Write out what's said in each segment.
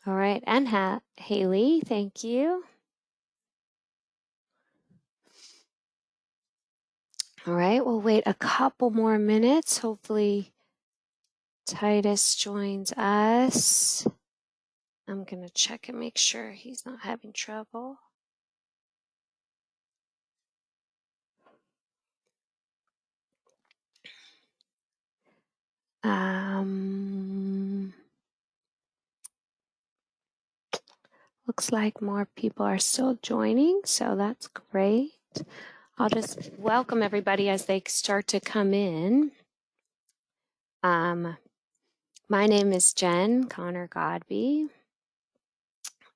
All right, and Haley, thank you. All right, we'll wait a couple more minutes. Hopefully Titus joins us. I'm going to check and make sure he's not having trouble. Looks like more people are still joining, so that's great. I'll just welcome everybody as they start to come in. My name is Jen Connor Godby,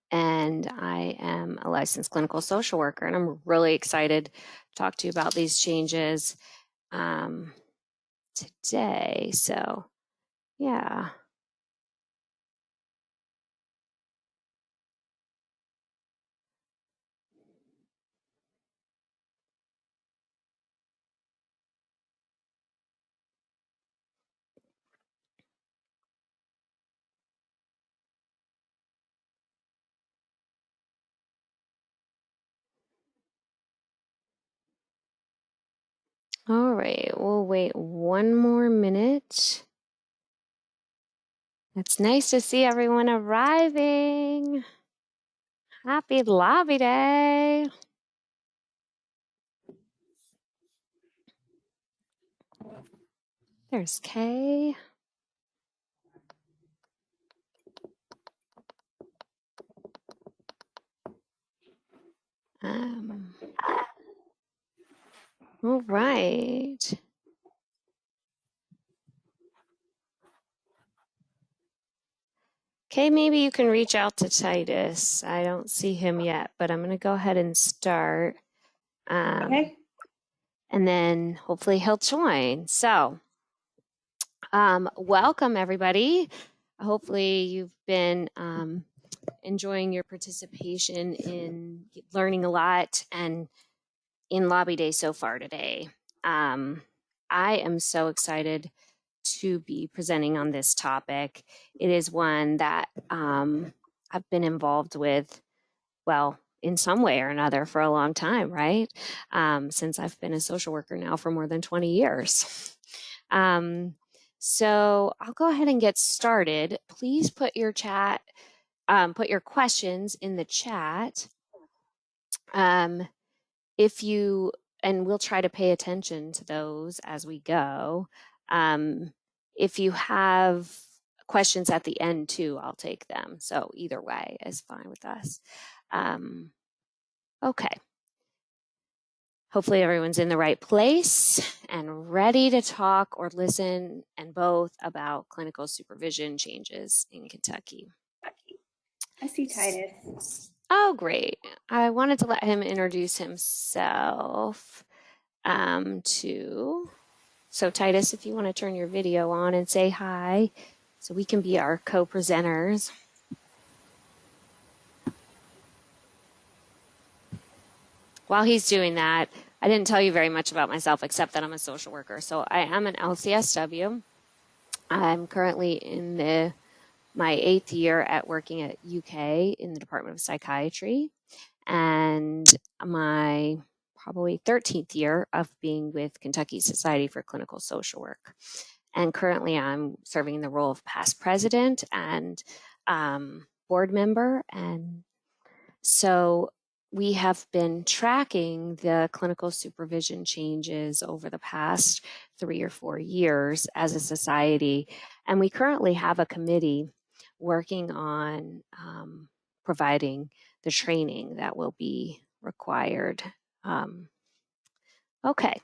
and I am a licensed clinical social worker, and I'm really excited to talk to you about these changes today. So, yeah. All right, we'll wait one more minute. It's nice to see everyone arriving. Happy lobby day. There's Kay. All right. Okay, maybe you can reach out to Titus. I don't see him yet, but I'm going to go ahead and start. Okay. And then hopefully he'll join. So, welcome everybody. Hopefully you've been enjoying your participation in learning a lot and in Lobby Day so far today. I am so excited to be presenting on this topic. It is one that I've been involved with, well, in some way or another for a long time, right? Since I've been a social worker now for more than 20 years. So I'll go ahead and get started. Please put your questions in the chat. And we'll try to pay attention to those as we go. If you have questions at the end too, I'll take them. So either way is fine with us. Okay. Hopefully everyone's in the right place and ready to talk or listen and both about clinical supervision changes in Kentucky. I see Titus. Oh, great. I wanted to let him introduce himself too. So Titus, if you want to turn your video on and say hi, so we can be our co-presenters. While he's doing that, I didn't tell you very much about myself except that I'm a social worker. So I am an Lcsw. I'm currently in my 8th year at working at UK in the Department of Psychiatry, and my probably 13th year of being with Kentucky Society for Clinical Social Work. And currently I'm serving in the role of past president and board member. And so we have been tracking the clinical supervision changes over the past 3 or 4 years as a society. And we currently have a committee working on providing the training that will be required. Okay.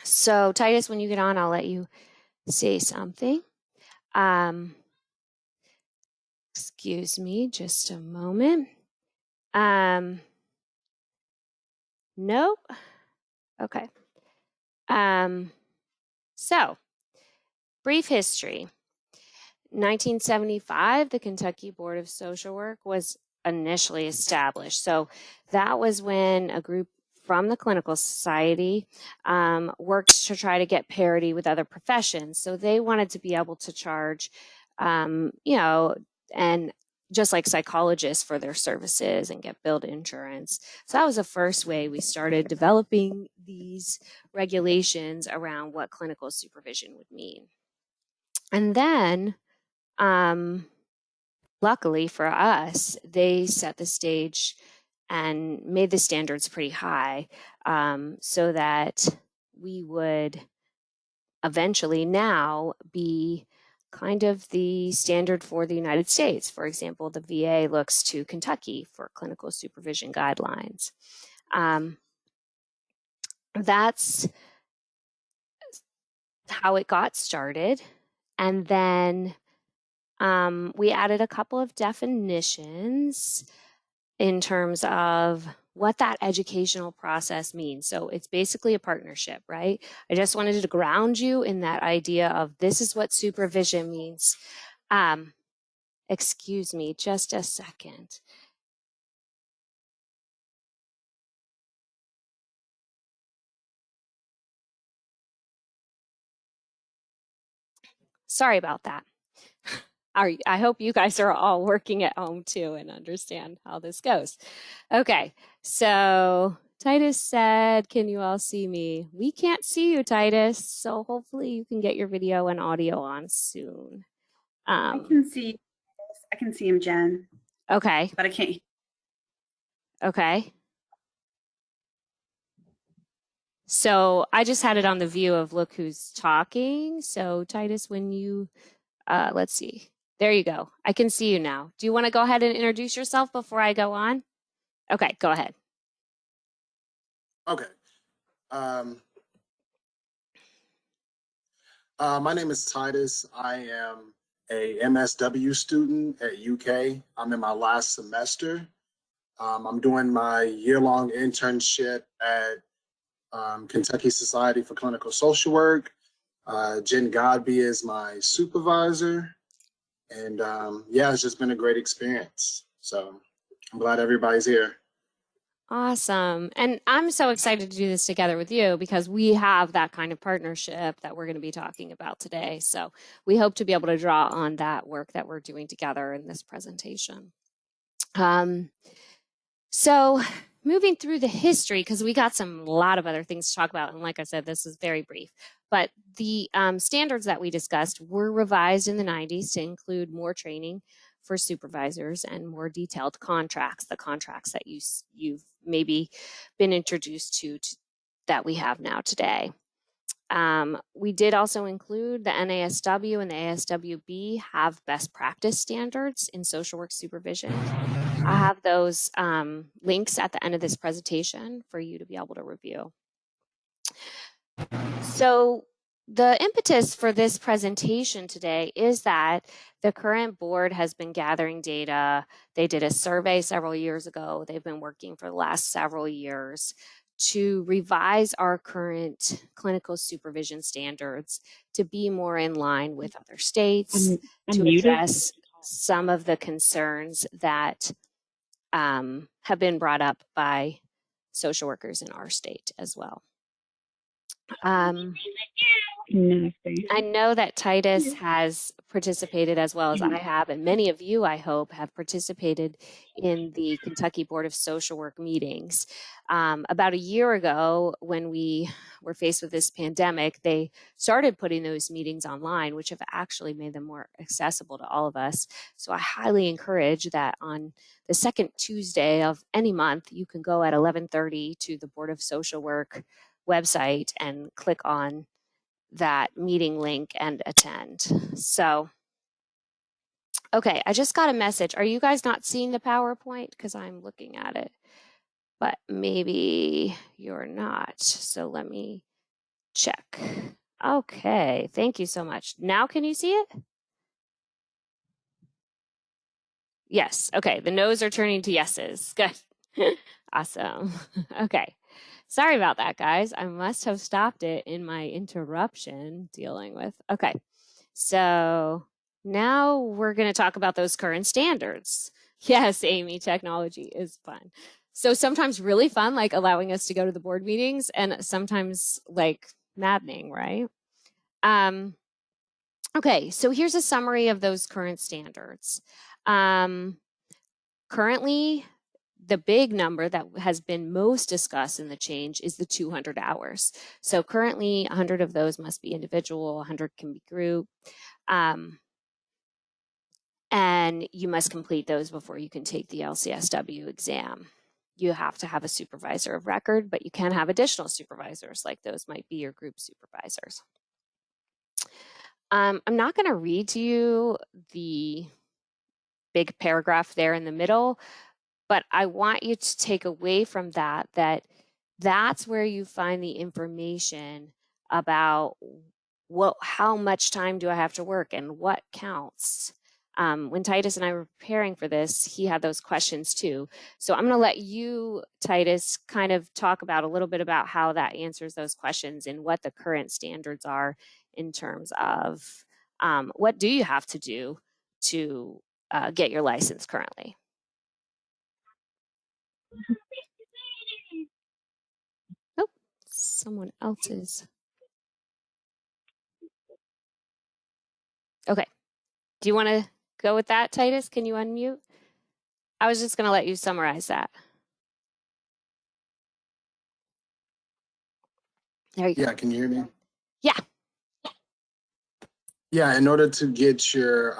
So Titus, when you get on, I'll let you say something. Excuse me, just a moment. Nope. Okay. So, brief history. 1975, the Kentucky Board of Social Work was initially established. So that was when a group from the Clinical Society worked to try to get parity with other professions. So they wanted to be able to charge, and just like psychologists for their services and get billed insurance. So that was the first way we started developing these regulations around what clinical supervision would mean. And then, luckily for us, they set the stage and made the standards pretty high, so that we would eventually now be kind of the standard for the United States. For example, the VA looks to Kentucky for clinical supervision guidelines. That's how it got started. And then we added a couple of definitions in terms of what that educational process means. So it's basically a partnership, right? I just wanted to ground you in that idea of this is what supervision means. Excuse me, just a second. Sorry about that. I hope you guys are all working at home too and understand how this goes. Okay, so Titus said, can you all see me? We can't see you, Titus, so hopefully you can get your video and audio on soon. I can see him, Jen. Okay. But I can't. Okay. So I just had it on the view of look who's talking. So Titus, when you, let's see. There you go. I can see you now. Do you want to go ahead and introduce yourself before I go on? Okay, go ahead. Okay. My name is Titus. I am a MSW student at UK. I'm in my last semester. I'm doing my year-long internship at Kentucky Society for Clinical Social Work. Jen Godby is my supervisor. And yeah, it's just been a great experience. So I'm glad everybody's here. Awesome. And I'm so excited to do this together with you because we have that kind of partnership that we're going to be talking about today. So we hope to be able to draw on that work that we're doing together in this presentation. So moving through the history, because we got a lot of other things to talk about. And like I said, this is very brief. But the standards that we discussed were revised in the 90s to include more training for supervisors and more detailed contracts, the contracts that you've maybe been introduced to that we have now today. We did also include the NASW and the ASWB have best practice standards in social work supervision. I have those links at the end of this presentation for you to be able to review. So the impetus for this presentation today is that the current board has been gathering data. They did a survey several years ago. They've been working for the last several years to revise our current clinical supervision standards to be more in line with other states, to address some of the concerns that have been brought up by social workers in our state as well. I know that Titus has participated as well as I have, and many of you, I hope, have participated in the Kentucky Board of Social Work meetings. About a year ago, when we were faced with this pandemic, they started putting those meetings online, which have actually made them more accessible to all of us. So I highly encourage that on the second Tuesday of any month, you can go at 11:30 to the Board of Social Work website and click on that meeting link and attend. So, okay, I just got a message. Are you guys not seeing the PowerPoint? Because I'm looking at it, but maybe you're not. So let me check. Okay, thank you so much. Now can you see it? Yes, okay, the no's are turning to yeses. Good, awesome, okay. Sorry about that, guys. I must have stopped it in my interruption dealing with. Okay, so now we're going to talk about those current standards. Yes, Amy, technology is fun. So sometimes really fun, like allowing us to go to the board meetings, and sometimes like maddening, right? Okay, so here's a summary of those current standards. Currently, the big number that has been most discussed in the change is the 200 hours. So currently 100 of those must be individual, 100 can be group. And you must complete those before you can take the Lcsw exam. You have to have a supervisor of record, but you can have additional supervisors, like those might be your group supervisors. I'm not going to read to you the big paragraph there in the middle, but I want you to take away from that that's where you find the information about how much time do I have to work and what counts. When Titus and I were preparing for this, he had those questions too. So I'm going to let you, Titus, kind of talk about a little bit about how that answers those questions and what the current standards are in terms of what do you have to do to get your license currently. Oh, someone else's. Okay. Do you want to go with that, Titus? Can you unmute? I was just going to let you summarize that. There you go. Yeah, can you hear me? Yeah. Yeah, in order to get your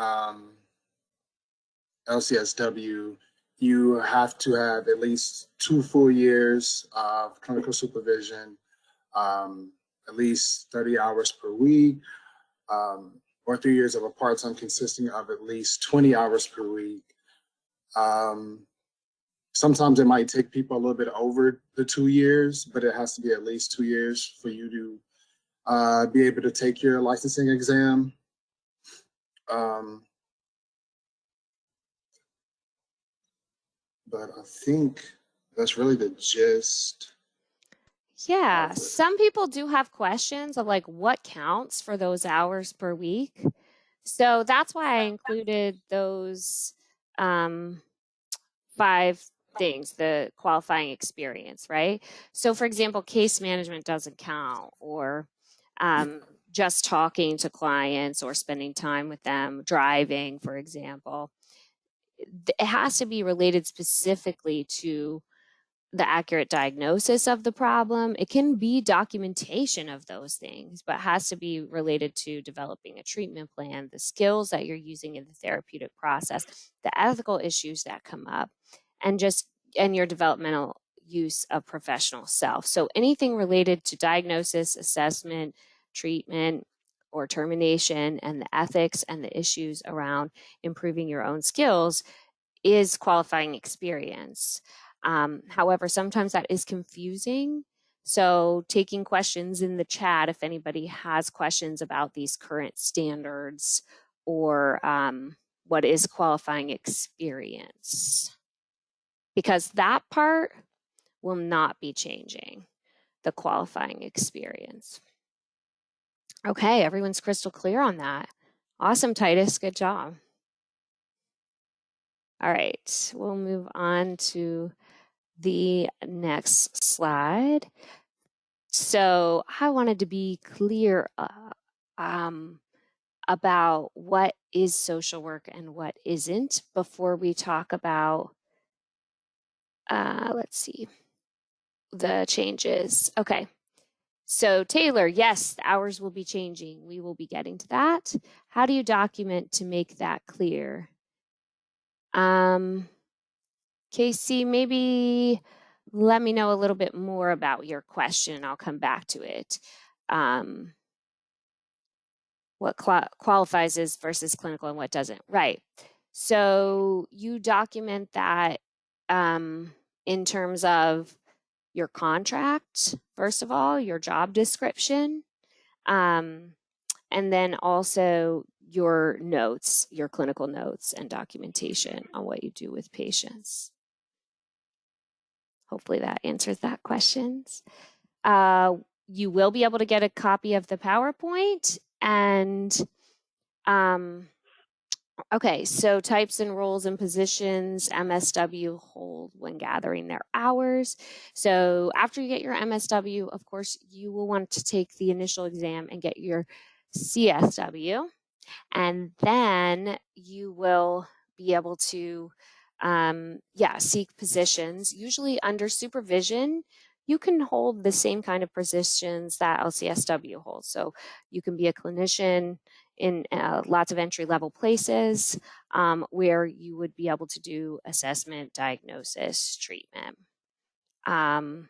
LCSW, you have to have at least 2 full years of clinical supervision, at least 30 hours per week, or 3 years of a part-time consisting of at least 20 hours per week. Sometimes it might take people a little bit over the 2 years, but it has to be at least 2 years for you to be able to take your licensing exam. But I think that's really the gist. Yeah, some people do have questions of like what counts for those hours per week. So that's why I included those 5 things, the qualifying experience, right? So for example, case management doesn't count, or just talking to clients or spending time with them, driving, for example. It has to be related specifically to the accurate diagnosis of the problem. It can be documentation of those things, but has to be related to developing a treatment plan, the skills that you're using in the therapeutic process, the ethical issues that come up, and your developmental use of professional self. So anything related to diagnosis, assessment, treatment, or termination, and the ethics and the issues around improving your own skills is qualifying experience. However, sometimes that is confusing. So taking questions in the chat, if anybody has questions about these current standards or what is qualifying experience, because that part will not be changing, the qualifying experience. Okay, everyone's crystal clear on that. Awesome, Titus, good job. All right, we'll move on to the next slide. So I wanted to be clear about what is social work and what isn't before we talk about, let's see, the changes. Okay. So Taylor, yes, the hours will be changing. We will be getting to that. How do you document to make that clear? Casey, maybe let me know a little bit more about your question. I'll come back to it. What qualifies as versus clinical and what doesn't. Right. So you document that in terms of your contract, first of all, your job description, and then also your notes, your clinical notes and documentation on what you do with patients. Hopefully that answers that questions. You will be able to get a copy of the PowerPoint and okay, so types and roles and positions MSW hold when gathering their hours. So after you get your MSW, of course, you will want to take the initial exam and get your CSW. And then you will be able to, seek positions. Usually under supervision, you can hold the same kind of positions that LCSW holds. So you can be a clinician in lots of entry-level places where you would be able to do assessment, diagnosis, treatment. And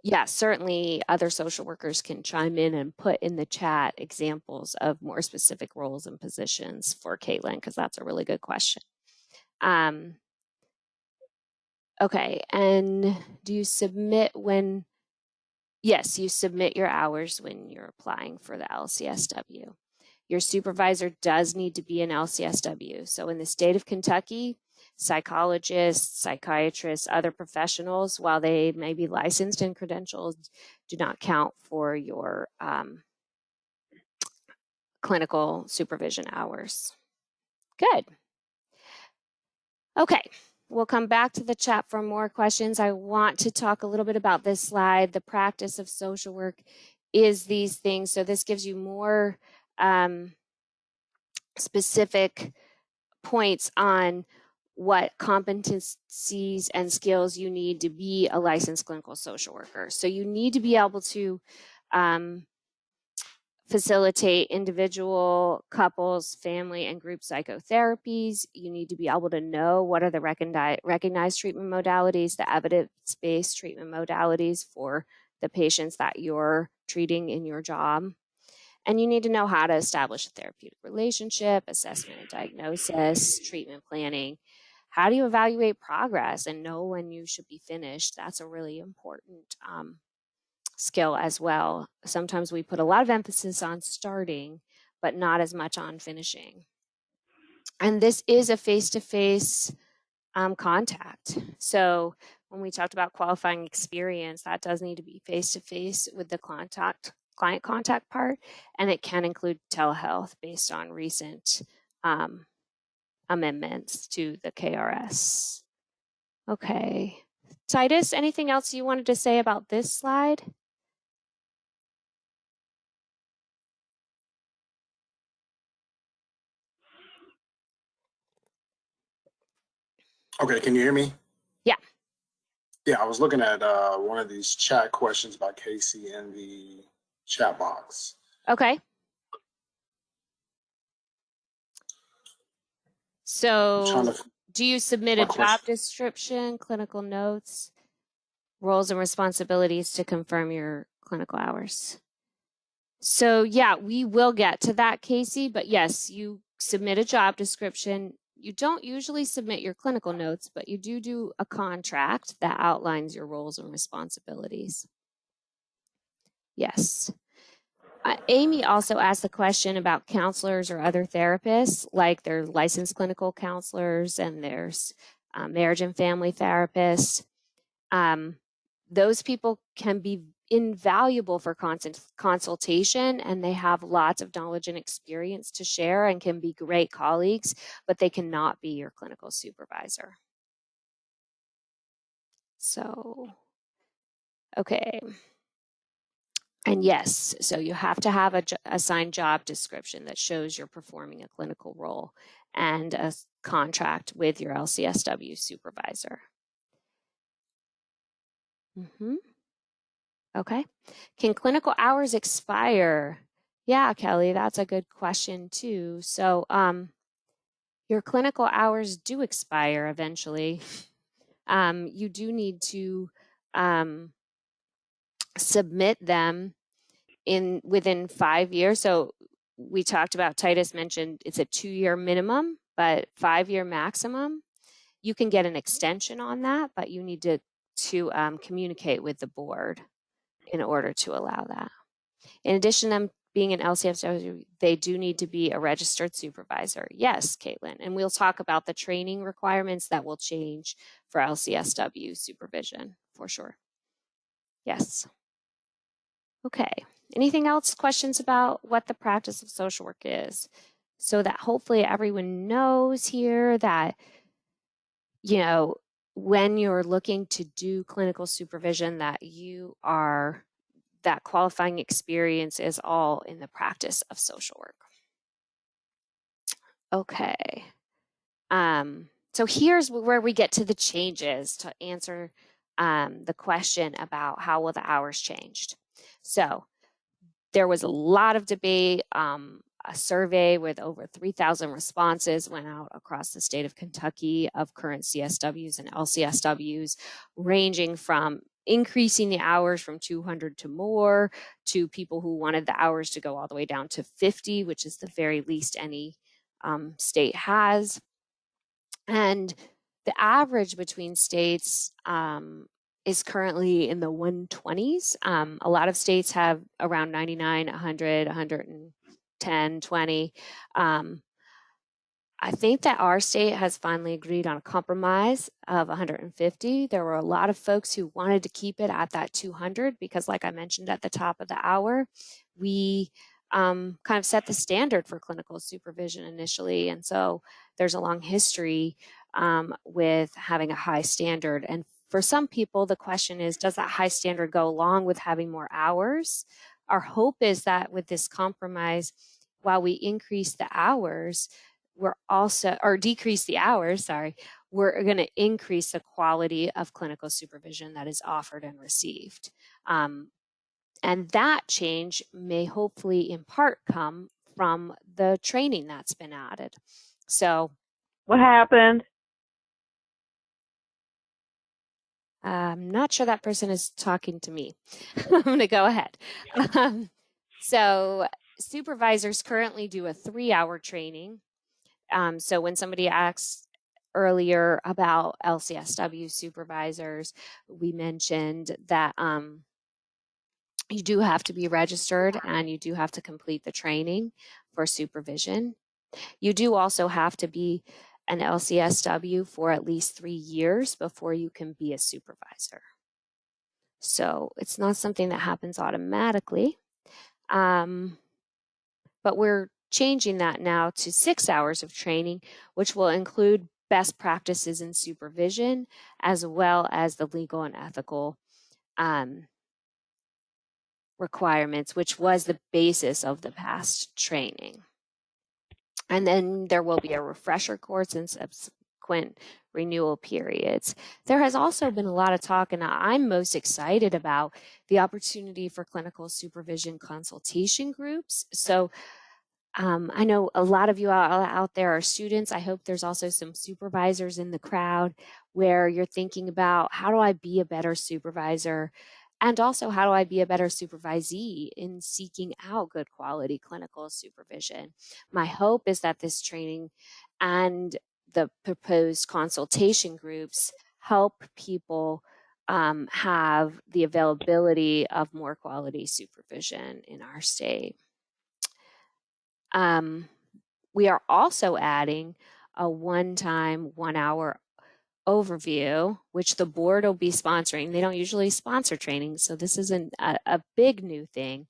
yeah, certainly other social workers can chime in and put in the chat examples of more specific roles and positions for Caitlin, because that's a really good question. Okay, and do you submit when? Yes, you submit your hours when you're applying for the LCSW. Your supervisor does need to be an LCSW. So in the state of Kentucky, psychologists, psychiatrists, other professionals, while they may be licensed and credentialed, do not count for your clinical supervision hours. Good. Okay, we'll come back to the chat for more questions. I want to talk a little bit about this slide. The practice of social work is these things. So this gives you more specific points on what competencies and skills you need to be a licensed clinical social worker. So you need to be able to facilitate individual, couples, family, and group psychotherapies. You need to be able to know what are the recognized treatment modalities, the evidence-based treatment modalities for the patients that you're treating in your job. And you need to know how to establish a therapeutic relationship, assessment and diagnosis, treatment planning. How do you evaluate progress and know when you should be finished? That's a really important skill as well. Sometimes we put a lot of emphasis on starting, but not as much on finishing. And this is a face-to-face contact. So when we talked about qualifying experience, that does need to be face-to-face with the client contact part, and it can include telehealth based on recent amendments to the KRS. Okay. Titus, anything else you wanted to say about this slide? Okay, can you hear me? Yeah. Yeah, I was looking at one of these chat questions by Casey in the chat box. Okay. So do you submit a job description, clinical notes, roles and responsibilities to confirm your clinical hours? So yeah, we will get to that, Casey, but yes, you submit a job description. You don't usually submit your clinical notes, but you do a contract that outlines your roles and responsibilities. Yes. Amy also asked the question about counselors or other therapists, like there's licensed clinical counselors and there's marriage and family therapists. Those people can be invaluable for consultation, and they have lots of knowledge and experience to share and can be great colleagues, but they cannot be your clinical supervisor. So, okay. And yes, so you have to have a assigned job description that shows you're performing a clinical role and a contract with your LCSW supervisor. Okay. Can clinical hours expire? Yeah, Kelly, that's a good question too. So your clinical hours do expire eventually. You do need to submit them within 5 years. So we talked about, Titus mentioned it's a 2-year minimum, but 5-year maximum. You can get an extension on that, but you need to communicate with the board in order to allow that. In addition to them being an LCSW, they do need to be a registered supervisor. Yes, Caitlin, and we'll talk about the training requirements that will change for LCSW supervision for sure. Yes. Okay. Anything else? Questions about what the practice of social work is? So that hopefully everyone knows here that, you know, when you're looking to do clinical supervision, that you are that qualifying experience is all in the practice of social work. Okay. So here's where we get to the changes to answer the question about how will the hours changed. So there was a lot of debate. A survey with over 3,000 responses went out across the state of Kentucky of current CSWs and LCSWs, ranging from increasing the hours from 200 to more, to people who wanted the hours to go all the way down to 50, which is the very least any state has. And the average between states is currently in the 120s. A lot of states have around 99, 100, 110, 20. I think that our state has finally agreed on a compromise of 150. There were a lot of folks who wanted to keep it at that 200 because, like I mentioned at the top of the hour, we kind of set the standard for clinical supervision initially. And so there's a long history with having a high standard. And for some people, the question is, does that high standard go along with having more hours? Our hope is that with this compromise, while we increase the hours, we're also, or decrease the hours, sorry, we're going to increase the quality of clinical supervision that is offered and received. And that change may hopefully in part come from the training that's been added. So what happened? I'm not sure that person is talking to me. I'm going to go ahead. So supervisors currently do a 3-hour training. So when somebody asks earlier about LCSW supervisors, we mentioned that you do have to be registered and you do have to complete the training for supervision. You do also have to be an LCSW for at least 3 years before you can be a supervisor. So it's not something that happens automatically, but we're changing that now to 6 hours of training, which will include best practices in supervision, as well as the legal and ethical requirements, which was the basis of the past training. And then there will be a refresher course and subsequent renewal periods. There has also been a lot of talk, and I'm most excited about the opportunity for clinical supervision consultation groups. So I know a lot of you out there are students. I hope there's also some supervisors in the crowd where you're thinking about, how do I be a better supervisor? And also, how do I be a better supervisee in seeking out good quality clinical supervision? My hope is that this training and the proposed consultation groups help people have the availability of more quality supervision in our state. We are also adding a one-time 1-hour overview, which the board will be sponsoring. They don't usually sponsor training, so this isn't a big new thing.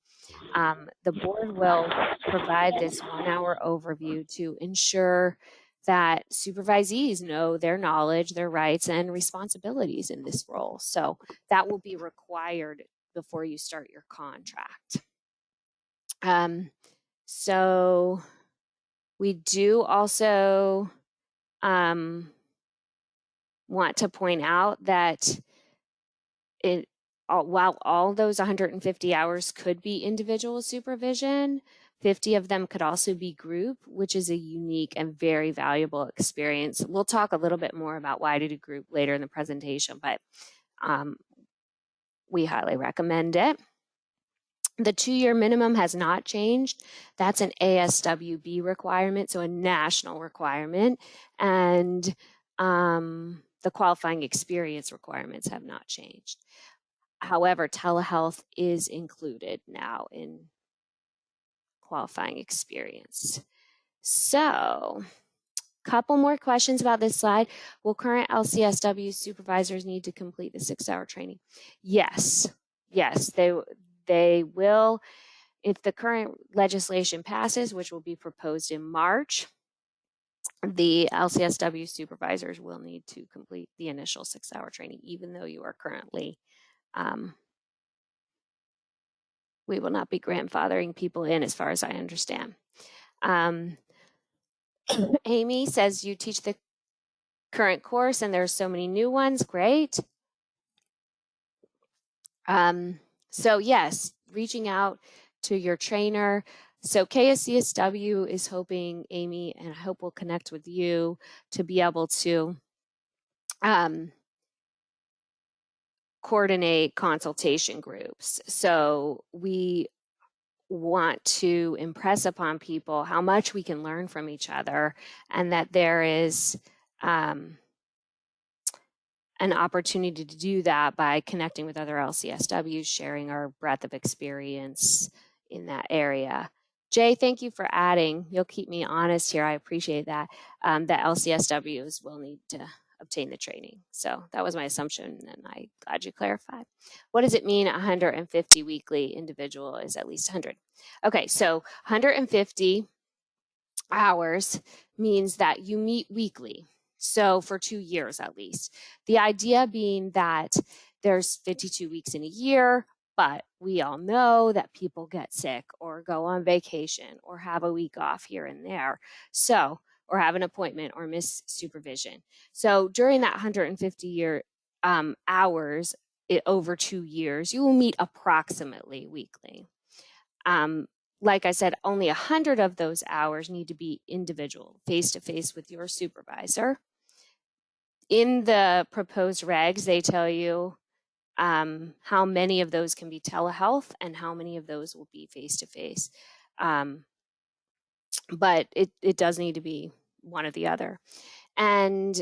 The board will provide this 1-hour overview to ensure that supervisees know their knowledge, their rights, and responsibilities in this role. So that will be required before you start your contract. So we do also want to point out that while all those 150 hours could be individual supervision, 50 of them could also be group, which is a unique and very valuable experience. We'll talk a little bit more about why to do group later in the presentation, but we highly recommend it. The 2-year minimum has not changed. That's an ASWB requirement, so a national requirement. And the qualifying experience requirements have not changed. However, telehealth is included now in qualifying experience. So, couple more questions about this slide. Will current LCSW supervisors need to complete the 6-hour training? Yes, they will. If the current legislation passes, which will be proposed in March, the LCSW supervisors will need to complete the initial 6-hour training, even though you are currently we will not be grandfathering people in as far as I understand. Amy says you teach the current course and there's so many new ones. Great. So yes, reaching out to your trainer. So CSW is hoping, Amy, and I hope we'll connect with you to be able to coordinate consultation groups. So we want to impress upon people how much we can learn from each other, and that there is an opportunity to do that by connecting with other LCSWs, sharing our breadth of experience in that area. Jay, thank you for adding. You'll keep me honest here. I appreciate that. That LCSWs will need to obtain the training. So that was my assumption, and I'm glad you clarified. What does it mean 150 weekly individual is at least 100? Okay, so 150 hours means that you meet weekly. So for 2 years at least. The idea being that there's 52 weeks in a year, but we all know that people get sick or go on vacation or have a week off here and there. So, or have an appointment or miss supervision. So during that 150 hours over 2 years, you will meet approximately weekly. Like I said, only 100 of those hours need to be individual, face-to-face with your supervisor. In the proposed regs, they tell you how many of those can be telehealth and how many of those will be face-to-face. But it does need to be one or the other. And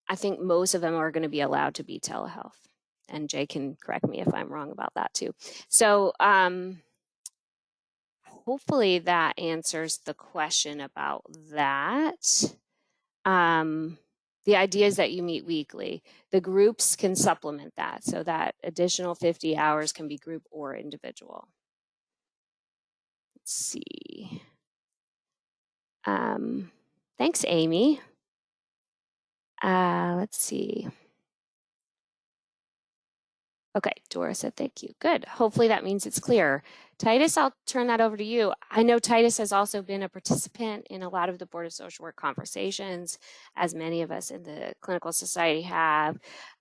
I think most of them are going to be allowed to be telehealth. And Jay can correct me if I'm wrong about that too. So hopefully that answers the question about that. The idea is that you meet weekly. The groups can supplement that, so that additional 50 hours can be group or individual. Let's see. Thanks, Amy. Let's see. Okay, Dora said thank you. Good. Hopefully that means it's clear. Titus, I'll turn that over to you. I know Titus has also been a participant in a lot of the Board of Social Work conversations, as many of us in the Clinical Society have.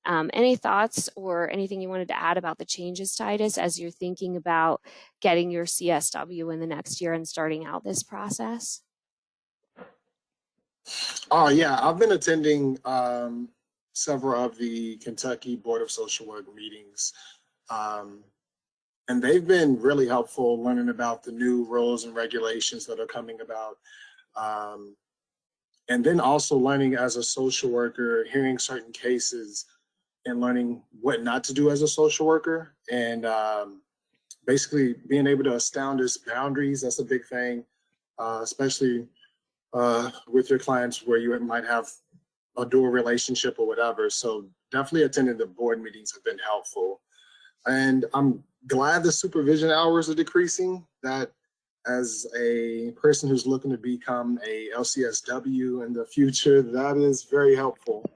Any thoughts or anything you wanted to add about the changes, Titus, as you're thinking about getting your CSW in the next year and starting out this process? Oh, yeah, I've been attending several of the Kentucky Board of Social Work meetings. And they've been really helpful learning about the new rules and regulations that are coming about. And then also learning as a social worker, hearing certain cases and learning what not to do as a social worker. And basically being able to establish boundaries, that's a big thing, especially with your clients where you might have a dual relationship or whatever. So definitely attending the board meetings have been helpful. And I'm glad the supervision hours are decreasing. That as a person who's looking to become a LCSW in the future, that is very helpful.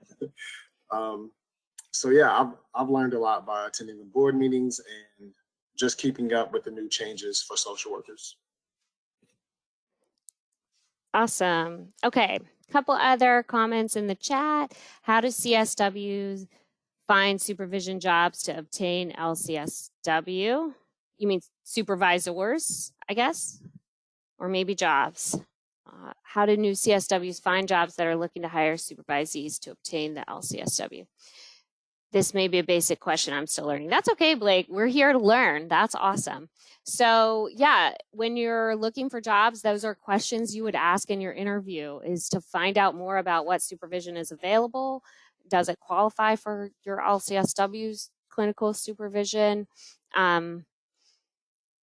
So yeah, I've learned a lot by attending the board meetings and just keeping up with the new changes for social workers. Awesome. Okay, a couple other comments in the chat. How do CSWs find supervision jobs to obtain LCSW? You mean supervisors, I guess, or maybe jobs. How do new CSWs find jobs that are looking to hire supervisees to obtain the LCSW? This may be a basic question. I'm still learning. That's okay, Blake. We're here to learn. That's awesome. So yeah, when you're looking for jobs, those are questions you would ask in your interview, is to find out more about what supervision is available. Does it qualify for your LCSW's clinical supervision? There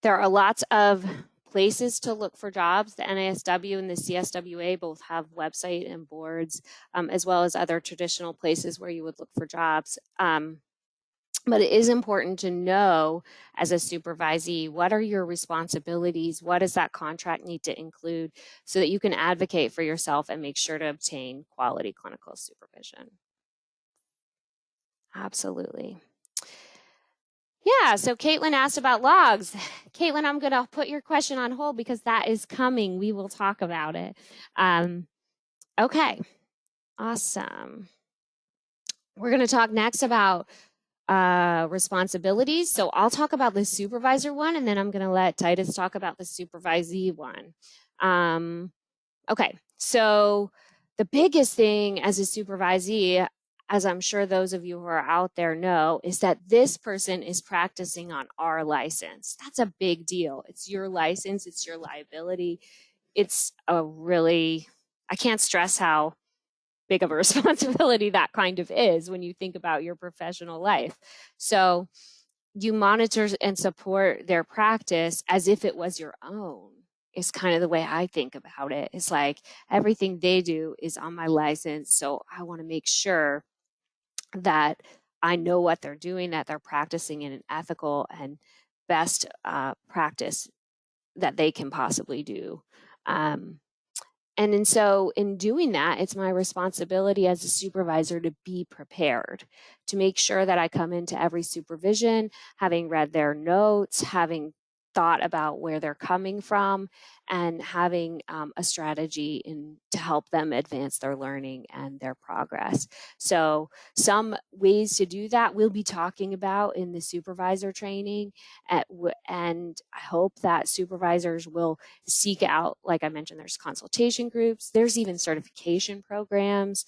are lots of places to look for jobs. The NASW and the CSWA both have website and boards, as well as other traditional places where you would look for jobs. But it is important to know as a supervisee, what are your responsibilities? What does that contract need to include so that you can advocate for yourself and make sure to obtain quality clinical supervision? Absolutely. Yeah, so Caitlin asked about logs. Caitlin, I'm going to put your question on hold because that is coming. We will talk about it. Okay, awesome. We're going to talk next about responsibilities. So I'll talk about the supervisor one, and then I'm going to let Titus talk about the supervisee one. Okay, so the biggest thing as a supervisee, as I'm sure those of you who are out there know, is that this person is practicing on our license. That's a big deal. It's your license, it's your liability. It's a really, I can't stress how big of a responsibility that kind of is when you think about your professional life. So you monitor and support their practice as if it was your own is kind of the way I think about it. It's like everything they do is on my license. So I want to make sure that I know what they're doing, that they're practicing in an ethical and best practice that they can possibly do. And so in doing that, it's my responsibility as a supervisor to be prepared, to make sure that I come into every supervision, having read their notes, having thought about where they're coming from, and having a strategy to help them advance their learning and their progress. So some ways to do that we'll be talking about in the supervisor training, and I hope that supervisors will seek out, like I mentioned, there's consultation groups, there's even certification programs.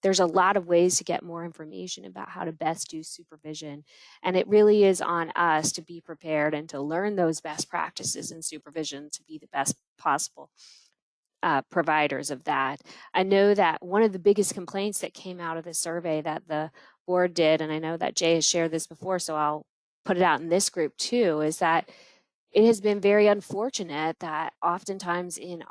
There's a lot of ways to get more information about how to best do supervision. And it really is on us to be prepared and to learn those best practices in supervision to be the best possible providers of that. I know that one of the biggest complaints that came out of the survey that the board did, and I know that Jay has shared this before, so I'll put it out in this group too, is that it has been very unfortunate that oftentimes in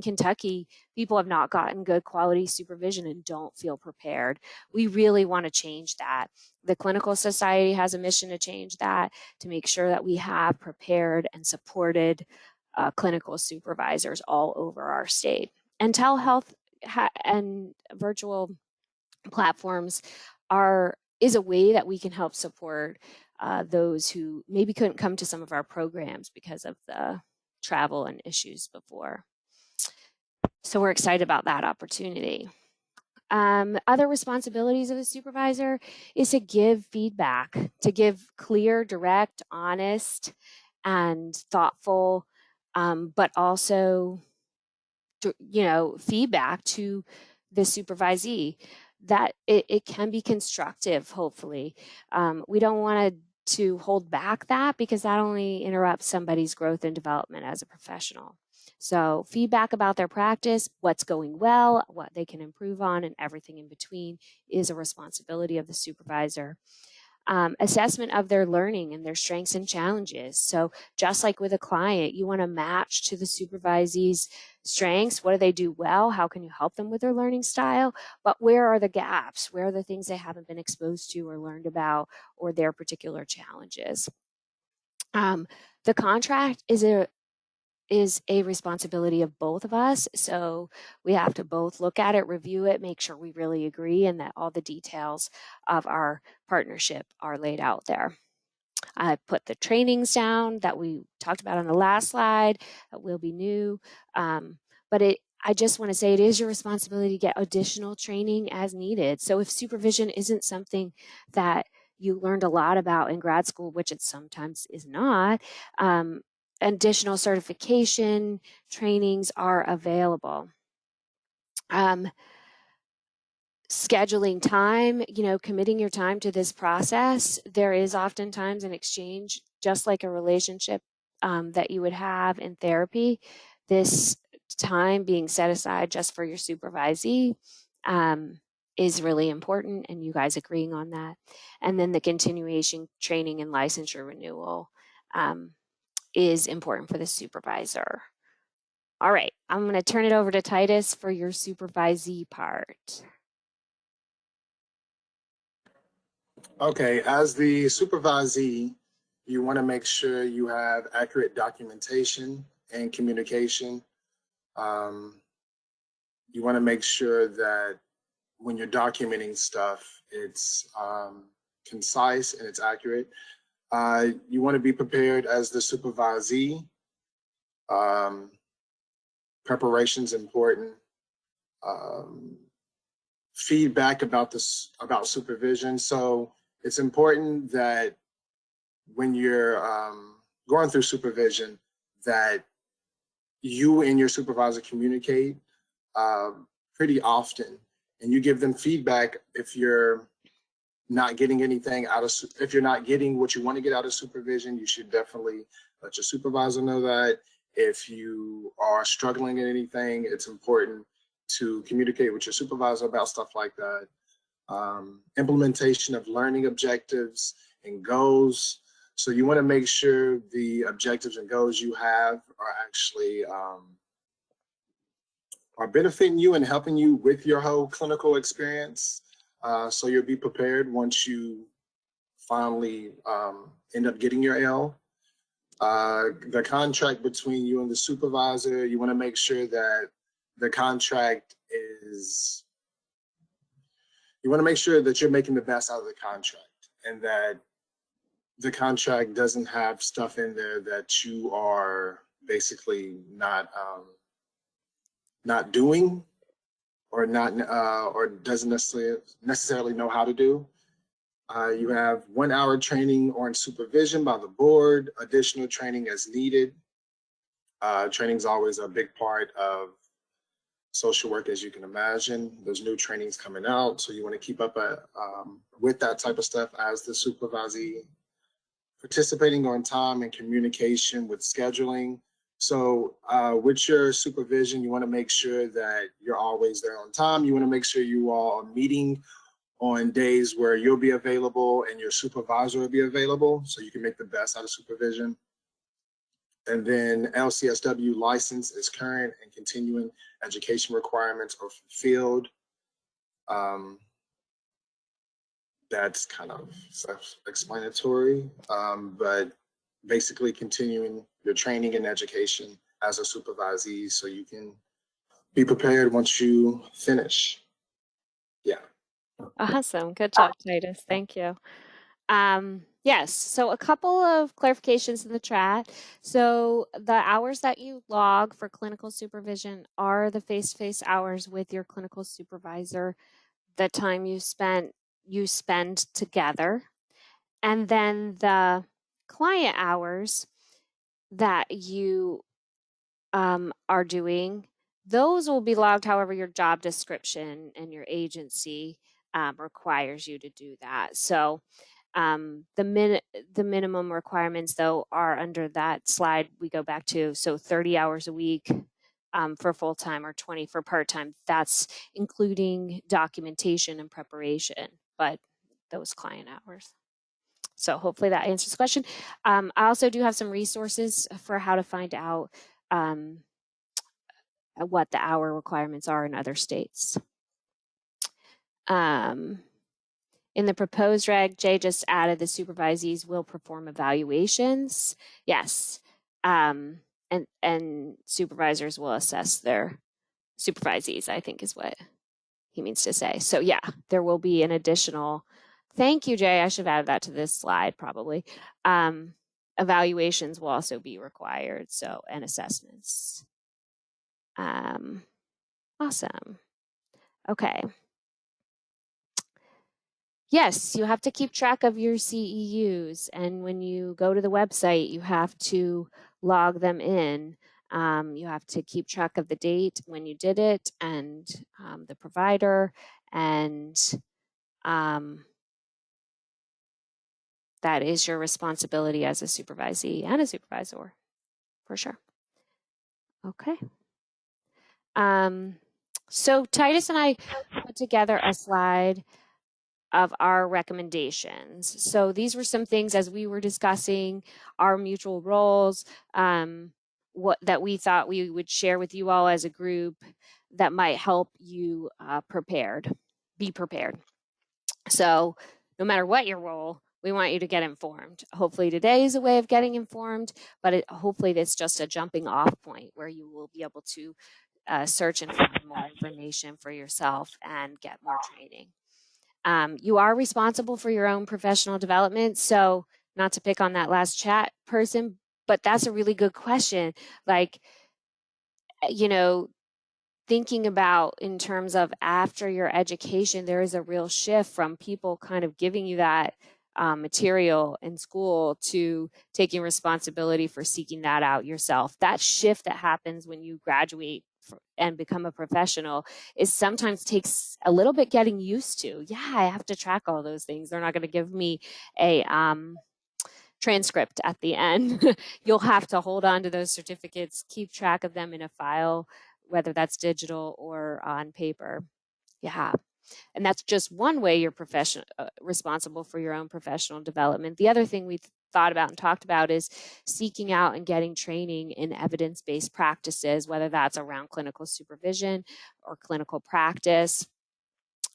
Kentucky, people have not gotten good quality supervision and don't feel prepared. We really want to change that. The Clinical Society has a mission to change that, to make sure that we have prepared and supported clinical supervisors all over our state. And telehealth and virtual platforms is a way that we can help support those who maybe couldn't come to some of our programs because of the travel and issues before. So we're excited about that opportunity. Other responsibilities of the supervisor is to give feedback, to give clear, direct, honest, and thoughtful, but also, feedback to the supervisee that it can be constructive, hopefully. We don't want to hold back that because that only interrupts somebody's growth and development as a professional. So feedback about their practice, what's going well, what they can improve on, and everything in between is a responsibility of the supervisor. Assessment of their learning and their strengths and challenges. So just like with a client, you want to match to the supervisee's strengths. What do they do well? How can you help them with their learning style? But where are the gaps? Where are the things they haven't been exposed to or learned about, or their particular challenges? The contract is a responsibility of both of us. So we have to both look at it, review it, make sure we really agree, and that all the details of our partnership are laid out there. I put the trainings down that we talked about on the last slide that will be new. But I just want to say it is your responsibility to get additional training as needed. So if supervision isn't something that you learned a lot about in grad school, which it sometimes is not, additional certification trainings are available. Scheduling time, committing your time to this process. There is oftentimes an exchange, just like a relationship that you would have in therapy. This time being set aside just for your supervisee is really important, and you guys agreeing on that. And then the continuation training and licensure renewal is important for the supervisor. All right, I'm going to turn it over to Titus for your supervisee part. Okay, as the supervisee, you want to make sure you have accurate documentation and communication. You want to make sure that when you're documenting stuff, it's concise and it's accurate. You want to be prepared as the supervisee. Preparation's important. Feedback about supervision. So it's important that when you're going through supervision, that you and your supervisor communicate pretty often, and you give them feedback if you're not getting anything out of, if you're not getting what you want to get out of supervision. You should definitely let your supervisor know that. If you are struggling in anything, it's important to communicate with your supervisor about stuff like that. Implementation of learning objectives and goals. So you want to make sure the objectives and goals you have are actually are benefiting you and helping you with your whole clinical experience. So you'll be prepared once you finally end up getting your L. The contract between you and the supervisor, you want to make sure that the contract is, you want to make sure that you're making the best out of the contract, and that the contract doesn't have stuff in there that you are basically not doing, or not or doesn't necessarily know how to do. You have 1 hour training on supervision by the board, additional training as needed. Training is always a big part of social work, as you can imagine. There's new trainings coming out, so you want to keep up with that type of stuff as the supervisee. Participating on time and communication with scheduling. So with your supervision, you want to make sure that you're always there on time. You want to make sure you all are meeting on days where you'll be available and your supervisor will be available, so you can make the best out of supervision. And then Lcsw license is current and continuing education requirements are fulfilled. That's kind of self-explanatory, but basically continuing your training and education as a supervisee so you can be prepared once you finish. Yeah. Awesome. Good job, Titus. Thank you. Yes, so a couple of clarifications in the chat. So the hours that you log for clinical supervision are the face-to-face hours with your clinical supervisor, the time you spend together. And then the client hours that you are doing, those will be logged however your job description and your agency requires you to do that. So the minimum requirements, though, are under that slide we go back to. So 30 hours a week for full-time or 20 for part-time. That's including documentation and preparation, but those client hours. So hopefully that answers the question. I also do have some resources for how to find out what the hour requirements are in other states. In the proposed reg, Jay just added the supervisees will perform evaluations. Yes. And supervisors will assess their supervisees, I think is what he means to say. So yeah, there will be an additional, thank you, Jay. I should have added that to this slide probably. Evaluations will also be required. So, and assessments. Awesome. Okay. Yes, you have to keep track of your CEUs, and when you go to the website, you have to log them in. You have to keep track of the date when you did it, and the provider, and that is your responsibility as a supervisee and a supervisor, for sure. Okay. So Titus and I put together a slide of our recommendations. So these were some things as we were discussing our mutual roles, what that we thought we would share with you all as a group that might help you be prepared. So no matter what your role, we want you to get informed. Hopefully today is a way of getting informed, but hopefully it's just a jumping off point where you will be able to search and find more information for yourself and get more training. You are responsible for your own professional development. So not to pick on that last chat person, but that's a really good question. Like, you know, thinking about in terms of after your education, there is a real shift from people kind of giving you that material in school to taking responsibility for seeking that out yourself. That shift that happens when you graduate and become a professional is sometimes takes a little bit getting used to. Yeah, I have to track all those things. They're not going to give me a transcript at the end. You'll have to hold on to those certificates, keep track of them in a file, whether that's digital or on paper. Yeah. And that's just one way you're responsible for your own professional development. The other thing we thought about and talked about is seeking out and getting training in evidence-based practices, whether that's around clinical supervision or clinical practice,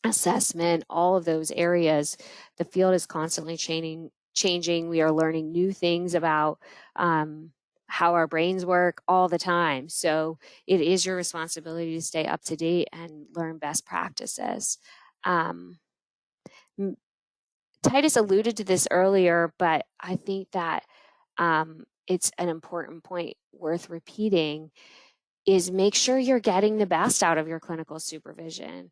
assessment, all of those areas. The field is constantly changing. We are learning new things about how our brains work all the time. So it is your responsibility to stay up to date and learn best practices. Titus alluded to this earlier, but I think that it's an important point worth repeating is make sure you're getting the best out of your clinical supervision.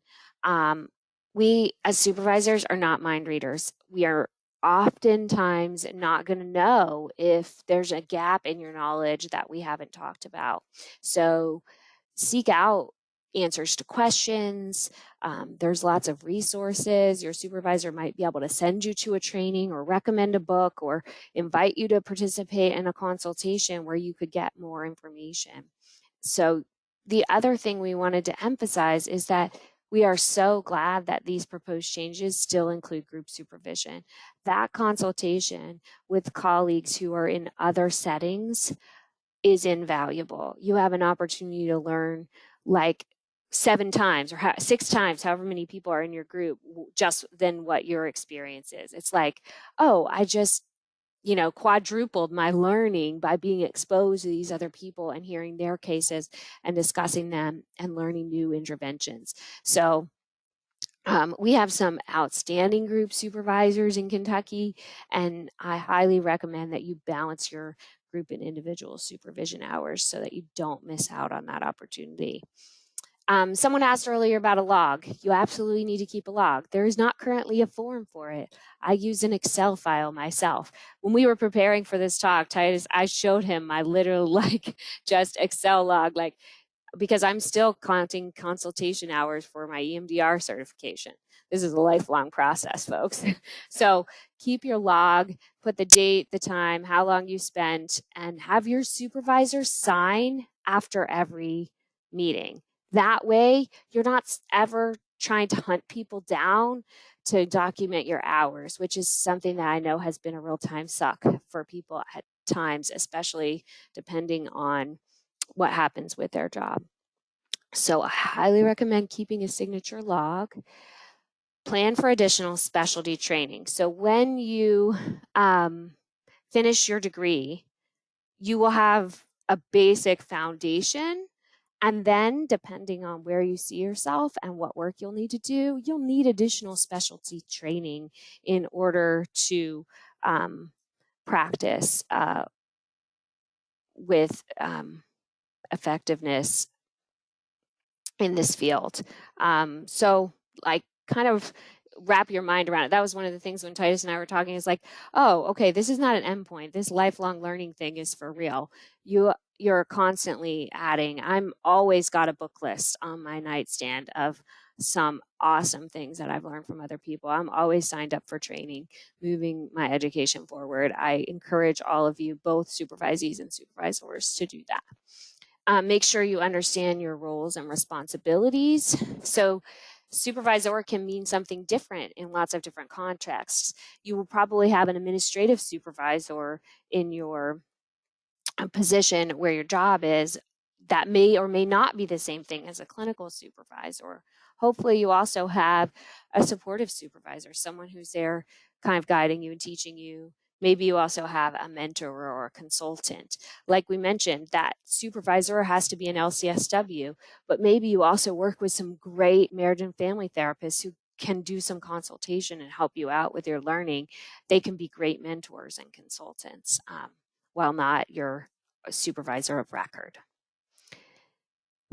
We as supervisors are not mind readers. We are oftentimes not going to know if there's a gap in your knowledge that we haven't talked about. So seek out answers to questions. There's lots of resources. Your supervisor might be able to send you to a training or recommend a book or invite you to participate in a consultation where you could get more information. So the other thing we wanted to emphasize is that we are so glad that these proposed changes still include group supervision. That consultation with colleagues who are in other settings is invaluable. You have an opportunity to learn like 7 times or 6 times, however many people are in your group, just than what your experience is. It's like, oh, I just quadrupled my learning by being exposed to these other people and hearing their cases and discussing them and learning new interventions. So we have some outstanding group supervisors in Kentucky, and I highly recommend that you balance your group and individual supervision hours so that you don't miss out on that opportunity. Someone asked earlier about a log. You absolutely need to keep a log. There is not currently a form for it. I use an Excel file myself. When we were preparing for this talk, Titus, I showed him my literal just Excel log, because I'm still counting consultation hours for my EMDR certification. This is a lifelong process, folks. So keep your log, put the date, the time, how long you spent, and have your supervisor sign after every meeting. That way, you're not ever trying to hunt people down to document your hours, which is something that I know has been a real time suck for people at times, especially depending on what happens with their job. So I highly recommend keeping a signature log. Plan for additional specialty training. So when you finish your degree, you will have a basic foundation. And then depending on where you see yourself and what work you'll need to do, you'll need additional specialty training in order to practice with effectiveness in this field. So kind of wrap your mind around it. That was one of the things when Titus and I were talking is like, oh, okay, this is not an endpoint. This lifelong learning thing is for real. You're constantly adding. I'm always got a book list on my nightstand of some awesome things that I've learned from other people. I'm always signed up for training, moving my education forward. I encourage all of you, both supervisees and supervisors, to do that. Make sure you understand your roles and responsibilities. So supervisor can mean something different in lots of different contexts. You will probably have an administrative supervisor in your position where your job is that may or may not be the same thing as a clinical supervisor. Hopefully you also have a supportive supervisor, someone who's there kind of guiding you and teaching you. Maybe you also have a mentor or a consultant. Like we mentioned, that supervisor has to be an Lcsw, but maybe you also work with some great marriage and family therapists who can do some consultation and help you out with your learning, they can be great mentors and consultants while not your supervisor of record.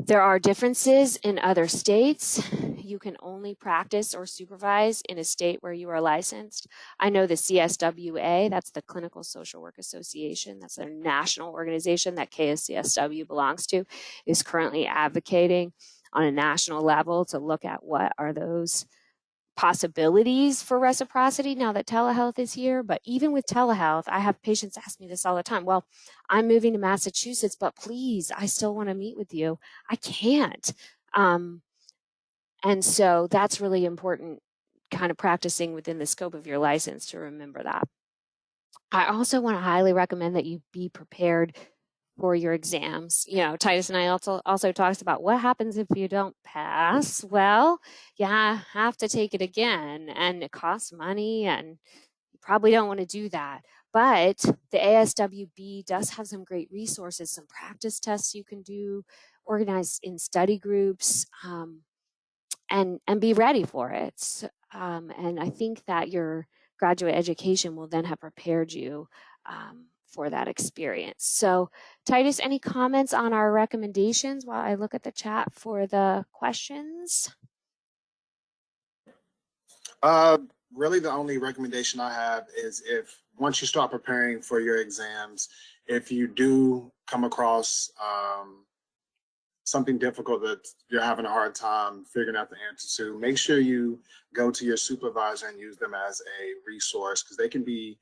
There are differences in other states. You can only practice or supervise in a state where you are licensed. I know the CSWA, that's the Clinical Social Work Association, that's their national organization that CSW belongs to, is currently advocating on a national level to look at what are those possibilities for reciprocity now that telehealth is here. But even with telehealth, I have patients ask me this all the time. Well, I'm moving to Massachusetts, but please, I still want to meet with you. I can't. And so that's really important, kind of practicing within the scope of your license to remember that. I also want to highly recommend that you be prepared for your exams. You know, Titus and I also talks about what happens if you don't pass. Well, you have to take it again, and it costs money, and you probably don't want to do that. But the ASWB does have some great resources, some practice tests you can do, organized in study groups, and be ready for it. And I think that your graduate education will then have prepared you for that experience. So Titus, any comments on our recommendations while I look at the chat for the questions? Really the only recommendation I have is if once you start preparing for your exams, if you do come across something difficult that you're having a hard time figuring out the answer to, make sure you go to your supervisor and use them as a resource, because they can be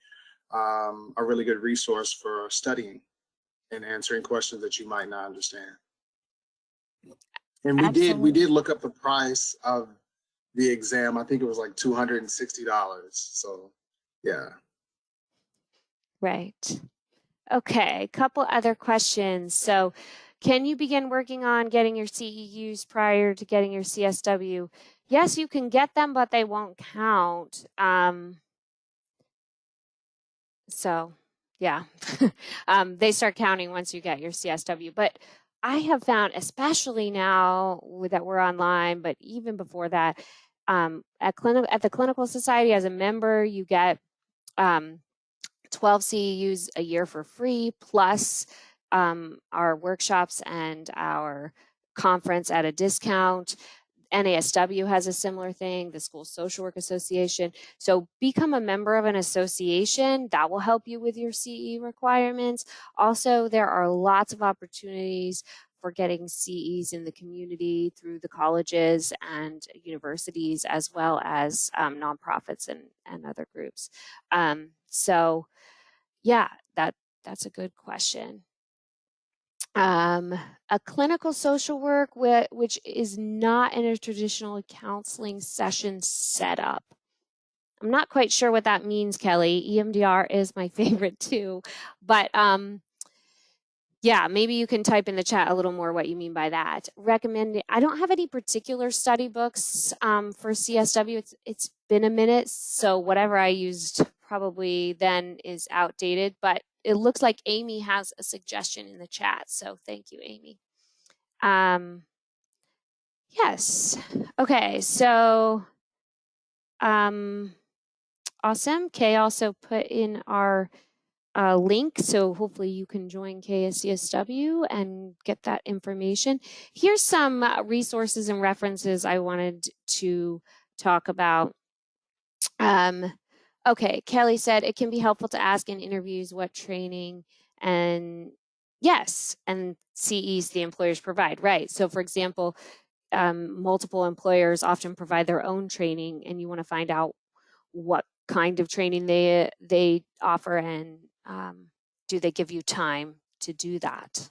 a really good resource for studying and answering questions that you might not understand. And we did look up the price of the exam. I think it was like $260. So yeah. Right. Okay, a couple other questions. So can you begin working on getting your CEUs prior to getting your CSW? Yes, you can get them, but they won't count. So yeah, they start counting once you get your CSW. But I have found, especially now that we're online, but even before that, at the Clinical Society as a member, you get 12 CEUs a year for free, plus our workshops and our conference at a discount. NASW has a similar thing, the School Social Work Association. So become a member of an association. That will help you with your CE requirements. Also, there are lots of opportunities for getting CEs in the community through the colleges and universities, as well as nonprofits and other groups. So yeah, that's a good question. A clinical social work which is not in a traditional counseling session setup. I'm not quite sure what that means, Kelly. EMDR is my favorite too, but yeah, maybe you can type in the chat a little more what you mean by that. I don't have any particular study books for CSW. It's been a minute, so whatever I used probably then is outdated, but it looks like Amy has a suggestion in the chat, so thank you, Amy. Yes, okay, so awesome. Kay also put in our link, so hopefully you can join KSCSW and get that information. Here's some resources and references I wanted to talk about. Okay, Kelly said it can be helpful to ask in interviews what training and yes, and CEs the employers provide, right? So for example, multiple employers often provide their own training, and you want to find out what kind of training they offer, and do they give you time to do that?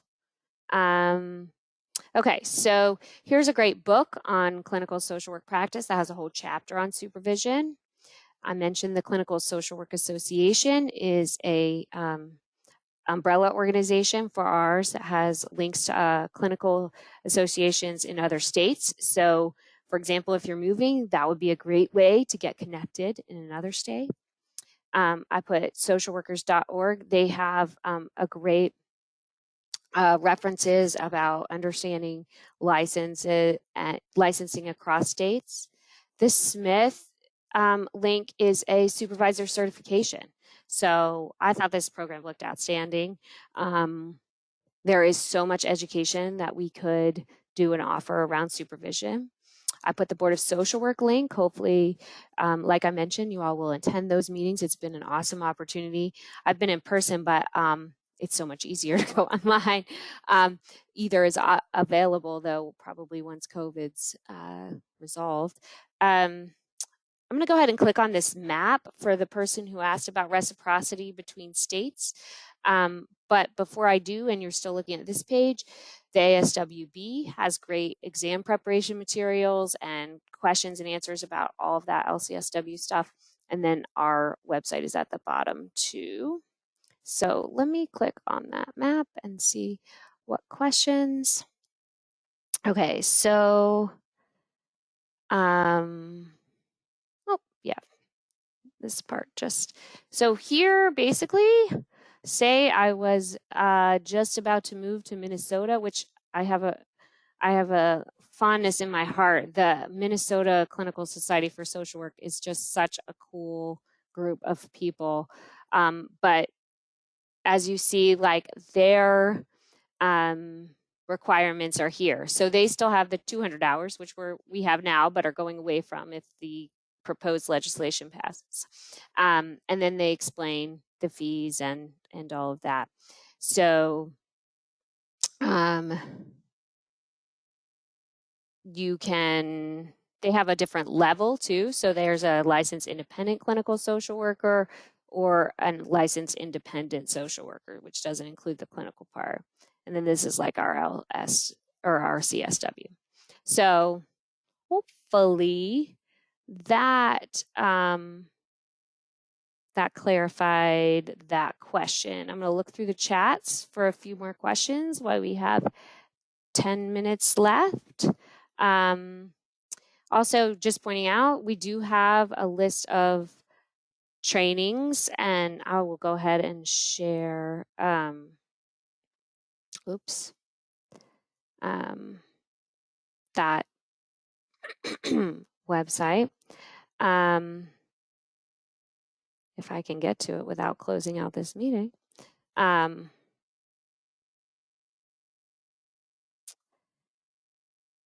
Okay, so here's a great book on clinical social work practice that has a whole chapter on supervision. I mentioned the Clinical Social Work Association is a umbrella organization for ours that has links to clinical associations in other states. So for example, if you're moving, that would be a great way to get connected in another state. I put socialworkers.org. They have a great references about understanding licensing across states. the Smith link is a supervisor certification. So I thought this program looked outstanding. There is so much education that we could do and offer around supervision. I put the Board of Social Work link. Hopefully, like I mentioned, you all will attend those meetings. It's been an awesome opportunity. I've been in person, but it's so much easier to go online. Either is available, though, probably once COVID's resolved. I'm going to go ahead and click on this map for the person who asked about reciprocity between states. But before I do, and you're still looking at this page, the ASWB has great exam preparation materials and questions and answers about all of that LCSW stuff. And then our website is at the bottom too. So let me click on that map and see what questions. Okay, so, oh, yeah, this part just, so here basically, say I was just about to move to Minnesota, which I have a fondness in my heart. The Minnesota Clinical Society for Social Work is just such a cool group of people. But as you see, like their requirements are here. So they still have the 200 hours, which we have now, but are going away from if the proposed legislation passes. And then they explain the fees and all of that. So they have a different level too. So there's a licensed independent clinical social worker or a licensed independent social worker, which doesn't include the clinical part. And then this is like our LS or our CSW. So hopefully that that clarified that question. I'm going to look through the chats for a few more questions while we have 10 minutes left. Also, just pointing out, we do have a list of trainings, and I will go ahead and share, that website. If I can get to it without closing out this meeting.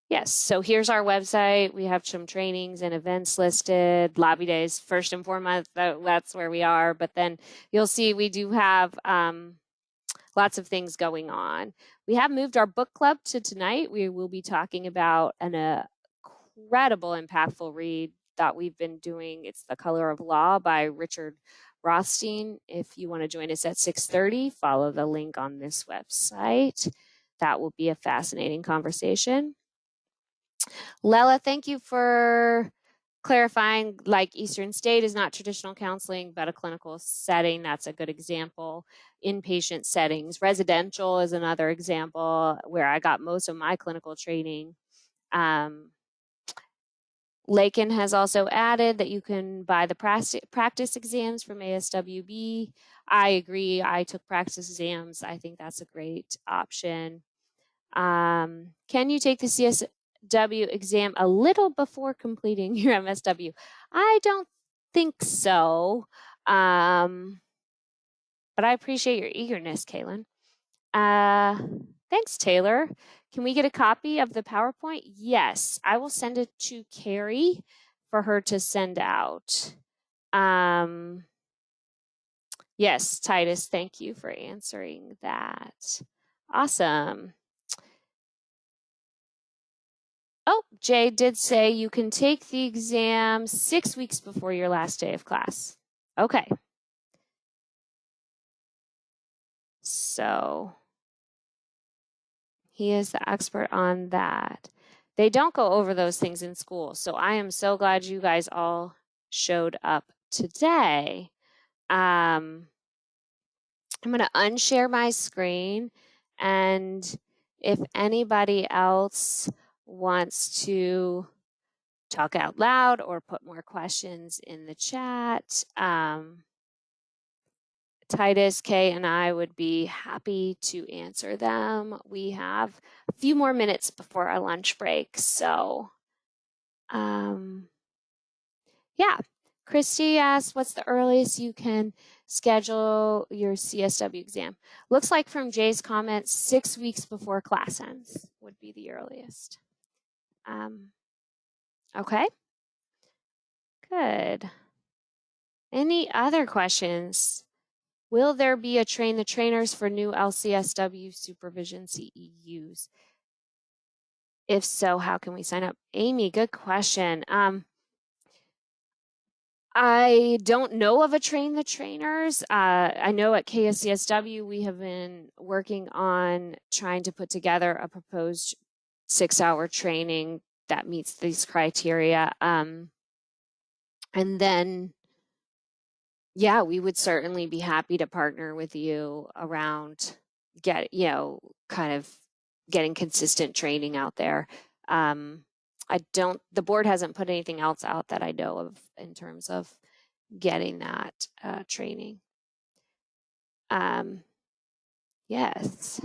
Yes, so here's our website. We have some trainings and events listed. Lobby days, first and foremost, that's where we are. But then you'll see we do have lots of things going on. We have moved our book club to tonight. We will be talking about an incredible, impactful read that we've been doing. It's The Color of Law by Richard Rothstein. If you want to join us at 6:30, follow the link on this website. That will be a fascinating conversation. Lela, thank you for clarifying, like Eastern State is not traditional counseling, but a clinical setting. That's a good example. Inpatient settings. Residential is another example where I got most of my clinical training. Lakin has also added that you can buy the practice exams from ASWB. I agree. I took practice exams. I think that's a great option. Can you take the CSW exam a little before completing your MSW? I don't think so, but I appreciate your eagerness, Kaylin. Thanks, Taylor. Can we get a copy of the PowerPoint? Yes, I will send it to Carrie for her to send out. Yes, Titus, thank you for answering that. Awesome. Oh, Jay did say you can take the exam 6 weeks before your last day of class. Okay. So he is the expert on that. They don't go over those things in school. So I am so glad you guys all showed up today. I'm going to unshare my screen. And if anybody else wants to talk out loud or put more questions in the chat, Titus, Kay, and I would be happy to answer them. We have a few more minutes before our lunch break, so Yeah. Christy asked, what's the earliest you can schedule your CSW exam? Looks like from Jay's comments, 6 weeks before class ends would be the earliest. Okay. Good. Any other questions? Will there be a train the trainers for new LCSW supervision CEUs? If so, how can we sign up? Amy, good question. I don't know of a train the trainers. I know at KSCSW we have been working on trying to put together a proposed 6-hour training that meets these criteria. And then, yeah, we would certainly be happy to partner with you around kind of getting consistent training out there. The board hasn't put anything else out that I know of in terms of getting that training. Yes.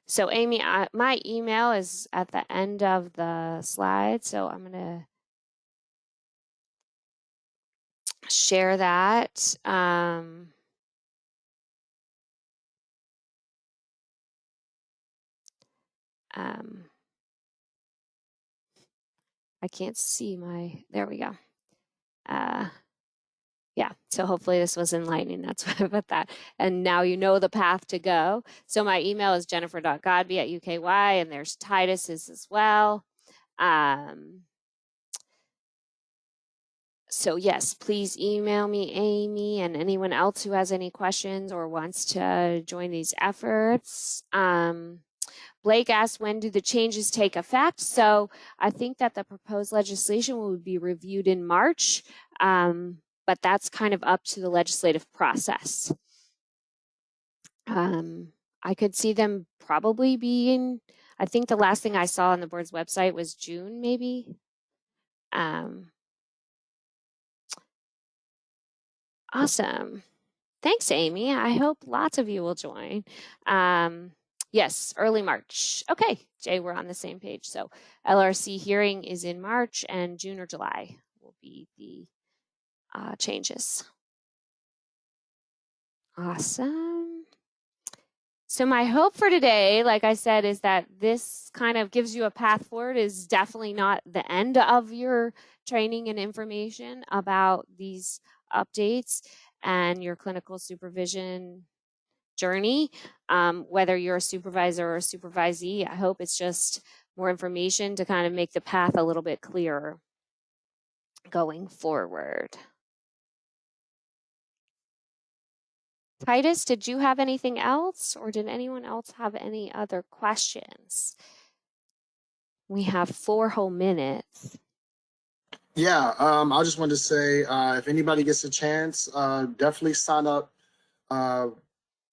So Amy, my email is at the end of the slide, so I'm going to share that. I can't see there we go. Yeah, so hopefully this was enlightening. That's why I put that. And now you know the path to go. So my email is jennifer.godby@UKY, and there's Titus's as well. So yes, please email me, Amy, and anyone else who has any questions or wants to join these efforts. Blake asked, when do the changes take effect? So I think that the proposed legislation will be reviewed in March, but that's kind of up to the legislative process. I could see them probably being, I think the last thing I saw on the board's website was June, maybe. Awesome. Thanks, Amy. I hope lots of you will join. Yes, early March. Okay, Jay, we're on the same page. So LRC hearing is in March, and June or July will be the changes. Awesome. So my hope for today, like I said, is that this kind of gives you a path forward. Is definitely not the end of your training and information about these updates and your clinical supervision journey, whether you're a supervisor or a supervisee. I hope it's just more information to kind of make the path a little bit clearer going forward. Titus, did you have anything else, or did anyone else have any other questions? We have 4 whole minutes. Yeah, I just wanted to say, if anybody gets a chance, definitely sign up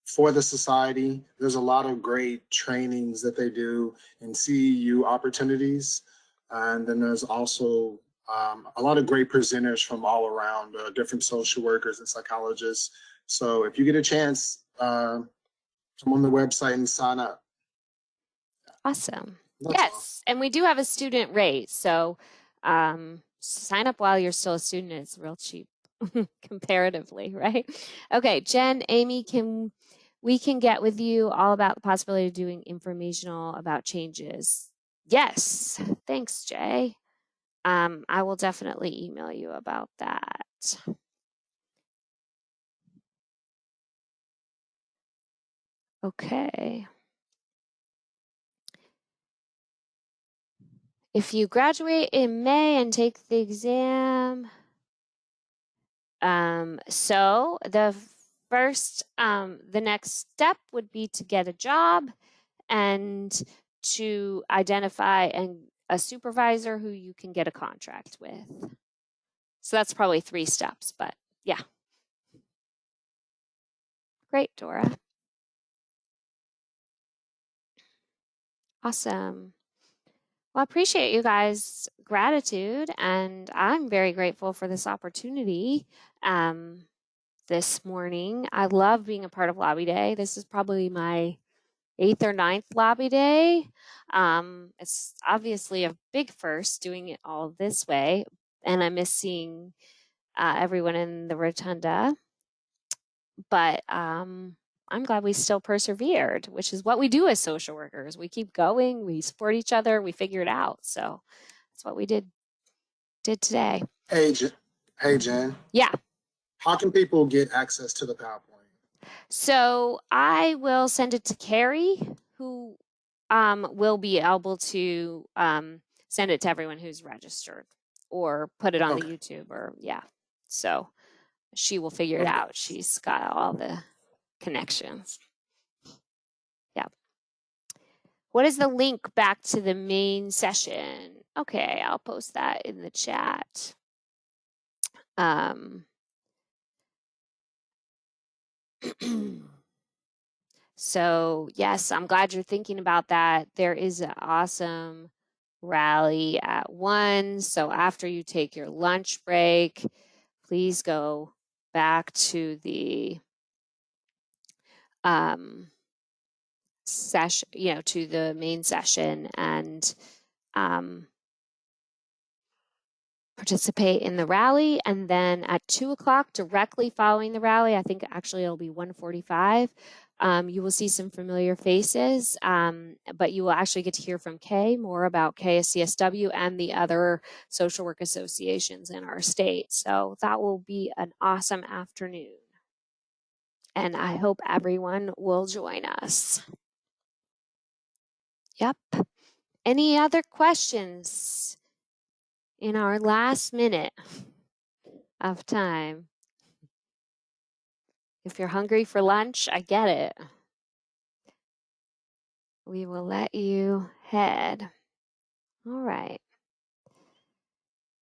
for the society. There's a lot of great trainings that they do in CEU opportunities. And then there's also a lot of great presenters from all around, different social workers and psychologists. So if you get a chance, come on the website and sign up. Awesome. That's yes, all. And we do have a student rate. So sign up while you're still a student. It's real cheap comparatively, right? Okay, Jen, Amy, we can get with you all about the possibility of doing informational about changes. Yes, thanks, Jay. I will definitely email you about that. Okay. If you graduate in May and take the exam, so the next step would be to get a job and to identify a supervisor who you can get a contract with. So that's probably 3 steps, but yeah. Great, Dora. Awesome. Well, I appreciate you guys' gratitude, and I'm very grateful for this opportunity this morning. I love being a part of Lobby Day. This is probably my 8th or 9th lobby day. It's obviously a big first doing it all this way, and I miss seeing everyone in the rotunda. But I'm glad we still persevered, which is what we do as social workers. We keep going, we support each other, we figure it out. So that's what we did today. Hey, Jen. Yeah. How can people get access to the PowerPoint? So I will send it to Carrie, who will be able to send it to everyone who's registered or put it on the YouTube or So she will figure it out. She's got all the connections. Yeah. What is the link back to the main session? Okay, I'll post that in the chat. So yes, I'm glad you're thinking about that. There is an awesome rally at 1. So after you take your lunch break, please go back to the session, to the main session and participate in the rally. And then at 2 o'clock, directly following the rally, I think actually it'll be 1:45. You will see some familiar faces, but you will actually get to hear from Kay more about CSW and the other social work associations in our state. So that will be an awesome afternoon. And I hope everyone will join us. Yep. Any other questions in our last minute of time? If you're hungry for lunch, I get it. We will let you head. All right.